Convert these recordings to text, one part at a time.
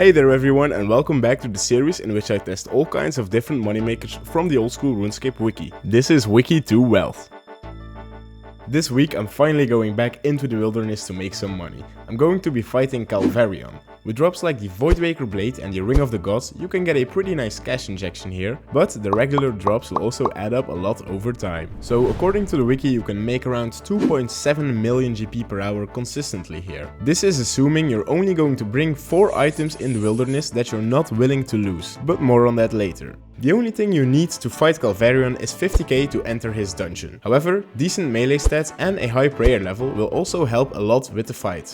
Hey there everyone, and welcome back to the series in which I test all kinds of different moneymakers from the old school RuneScape wiki. This is Wiki to Wealth. This week I'm finally going back into the wilderness to make some money. I'm going to be fighting Calvarion. With drops like the Voidwaker Blade and the Ring of the Gods, you can get a pretty nice cash injection here, but the regular drops will also add up a lot over time. So according to the wiki, you can make around 2.7 million GP per hour consistently here. This is assuming you're only going to bring 4 items in the wilderness that you're not willing to lose, but more on that later. The only thing you need to fight Calvarion is 50k to enter his dungeon. However, decent melee stats and a high prayer level will also help a lot with the fight.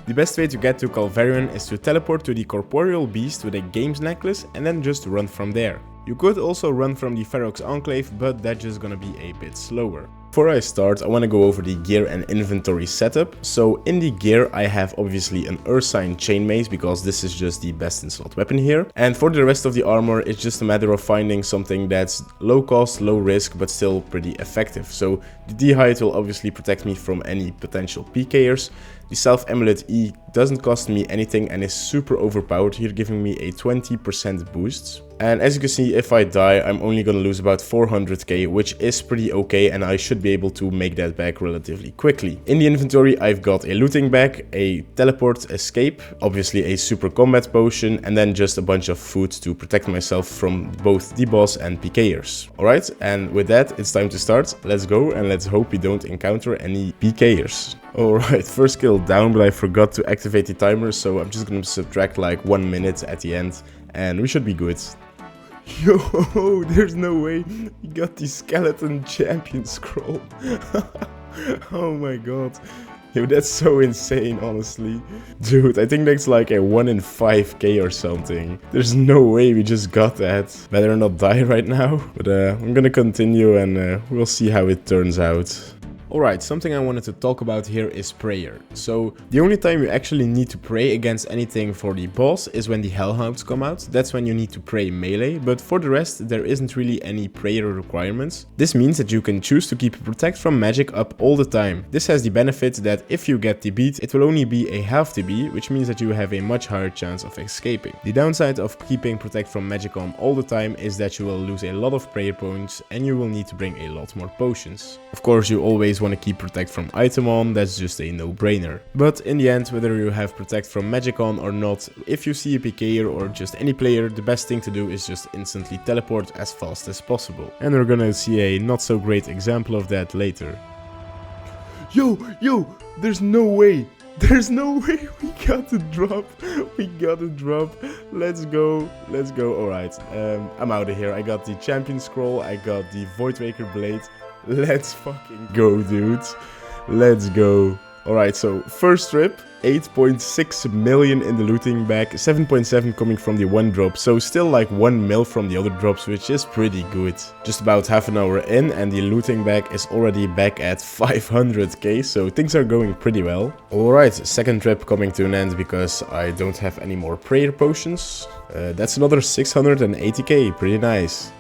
The best way to get to Calvarion is to teleport to the corporeal beast with a games necklace and then just run from there. You could also run from the Ferox Enclave, but that's just gonna be a bit slower. Before I start, I want to go over the gear and inventory setup. So in the gear I have obviously an Ursine chain mace because this is just the best in slot weapon here. And for the rest of the armor, it's just a matter of finding something that's low cost, low risk, but still pretty effective. So the D-Hide will obviously protect me from any potential PKers. The Self Amulet E doesn't cost me anything and is super overpowered here, giving me a 20% boost. And as you can see, if I die, I'm only gonna lose about 400k, which is pretty okay, and I should be able to make that back relatively quickly. In the inventory, I've got a looting bag, a teleport escape, obviously a super combat potion, and then just a bunch of food to protect myself from both the boss and PKers. Alright, and with that, it's time to start. Let's go, and let's hope we don't encounter any PKers. Alright, first kill down, but I forgot to activate the timer, so I'm just gonna subtract like 1 minute at the end, and we should be good. Yo, there's no way he got the skeleton champion scroll. Oh my god. Yo, that's so insane, honestly. Dude, I think that's like a 1 in 5k or something. There's no way we just got that. Better not die right now. But I'm gonna continue and we'll see how it turns out. Alright, something I wanted to talk about here is prayer. So, the only time you actually need to pray against anything for the boss is when the Hellhounds come out. That's when you need to pray melee, but for the rest there isn't really any prayer requirements. This means that you can choose to keep Protect from Magic up all the time. This has the benefit that if you get DB'd, it will only be a half DB, which means that you have a much higher chance of escaping. The downside of keeping Protect from Magic on all the time is that you will lose a lot of prayer points and you will need to bring a lot more potions. Of course, you always want to keep Protect from Item on, that's just a no-brainer. But in the end, whether you have Protect from Magic on or not, if you see a PKer or just any player, the best thing to do is just instantly teleport as fast as possible. And we're gonna see a not so great example of that later. Yo, there's no way! There's no way we got the drop. We got a drop. Let's go. Alright, I'm out of here. I got the champion scroll. I got the Voidwaker Blade. Let's fucking go, dudes. Let's go. Alright, so first trip, 8.6 million in the looting bag, 7.7 coming from the one drop, so still like 1 mil from the other drops, which is pretty good. Just about half an hour in and the looting bag is already back at 500k, so things are going pretty well. Alright, second trip coming to an end because I don't have any more prayer potions. That's another 680k, pretty nice.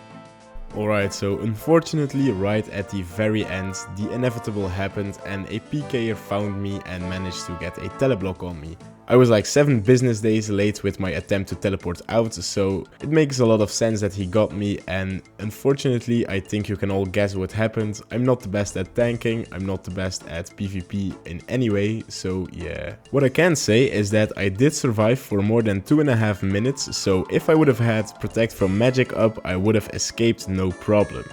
Alright, so unfortunately right at the very end, the inevitable happened and a PKer found me and managed to get a teleblock on me. I was like 7 business days late with my attempt to teleport out, so it makes a lot of sense that he got me, and unfortunately I think you can all guess what happened. I'm not the best at tanking, I'm not the best at PvP in any way, so yeah. What I can say is that I did survive for more than 2.5 minutes, so if I would have had Protect from Magic up, I would have escaped no problem.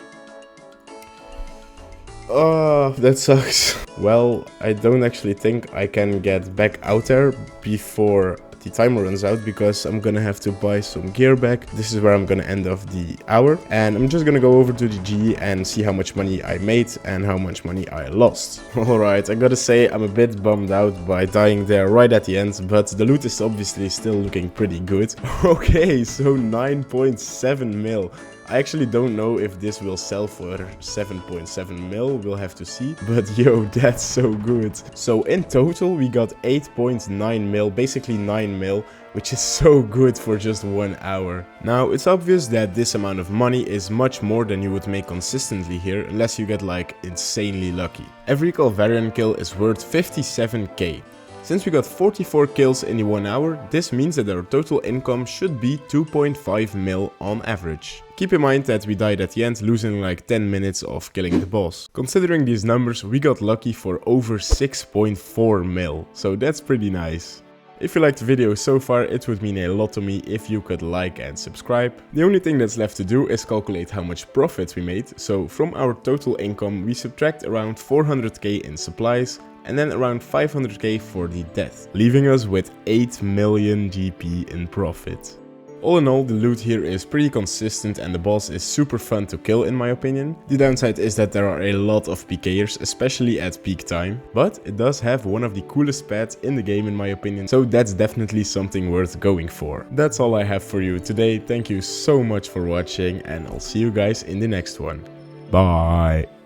Oh, that sucks. Well, I don't actually think I can get back out there before the timer runs out because I'm gonna have to buy some gear back. This is where I'm gonna end off the hour, and I'm just gonna go over to the G and see how much money I made and how much money I lost. Alright, I gotta say I'm a bit bummed out by dying there right at the end, but the loot is obviously still looking pretty good. Okay, so 9.7 mil. I actually don't know if this will sell for 7.7 mil, we'll have to see. But yo, that's so good. So in total we got 8.9 mil, basically 9 mil, which is so good for just 1 hour. Now it's obvious that this amount of money is much more than you would make consistently here, unless you get like insanely lucky. Every Calvarion kill is worth 57k. Since we got 44 kills in the 1 hour, this means that our total income should be 2.5 mil on average. Keep in mind that we died at the end, losing like 10 minutes of killing the boss. Considering these numbers, we got lucky for over 6.4 mil, so that's pretty nice. If you liked the video so far, it would mean a lot to me if you could like and subscribe. The only thing that's left to do is calculate how much profit we made, so from our total income we subtract around 400k in supplies and then around 500k for the death, leaving us with 8 million GP in profit. All in all, the loot here is pretty consistent and the boss is super fun to kill in my opinion. The downside is that there are a lot of PKers, especially at peak time, but it does have one of the coolest pads in the game in my opinion, so that's definitely something worth going for. That's all I have for you today. Thank you so much for watching and I'll see you guys in the next one. Bye!